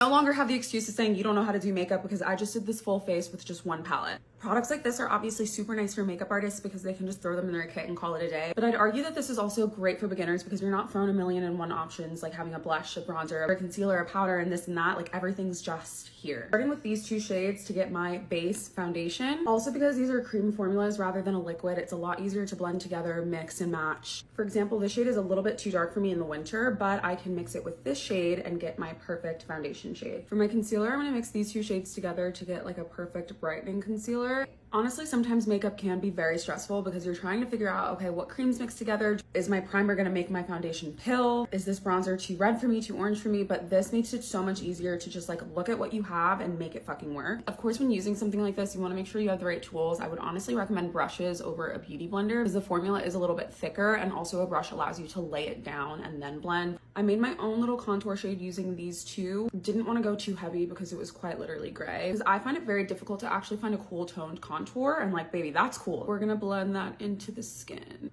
No longer have the excuse of saying you don't know how to do makeup because I just did this full face with just one palette. Products like this are obviously super nice for makeup artists because they can just throw them in their kit and call it a day. But I'd argue that this is also great for beginners because you're not thrown a million and one options like having a blush, a bronzer, a concealer, a powder, and this and that. Like everything's just here. Starting with these two shades to get my base foundation. Also because these are cream formulas rather than a liquid, it's a lot easier to blend together, mix and match. For example, this shade is a little bit too dark for me in the winter, but I can mix it with this shade and get my perfect foundation shade. For my concealer, I'm gonna mix these two shades together to get like a perfect brightening concealer. Honestly, sometimes makeup can be very stressful because you're trying to figure out, okay, what creams mix together? Is my primer gonna make my foundation pill? Is this bronzer too red for me, too orange for me? But this makes it so much easier to just like look at what you have and make it fucking work. Of course, when using something like this, you wanna make sure you have the right tools. I would honestly recommend brushes over a beauty blender because the formula is a little bit thicker and also a brush allows you to lay it down and then blend. I made my own little contour shade using these two. Didn't wanna go too heavy because it was quite literally gray. Because I find it very difficult to actually find a cool toned contour and like, baby, that's cool. We're gonna blend that into the skin.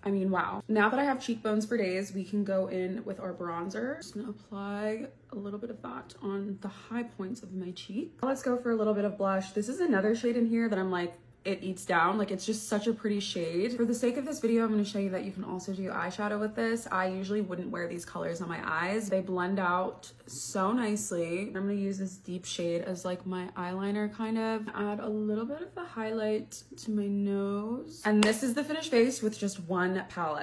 I mean, wow. Now that I have cheekbones for days, we can go in with our bronzer. Just gonna apply a little bit of that on the high points of my cheek. Let's go for a little bit of blush. This is another shade in here that I'm like, it eats down. Like, it's just such a pretty shade. For the sake of this video, I'm going to show you that you can also do eyeshadow with this. I usually wouldn't wear these colors on my eyes. They blend out so nicely. I'm going to use this deep shade as like my eyeliner kind of. Add a little bit of the highlight to my nose. And this is the finished face with just one palette.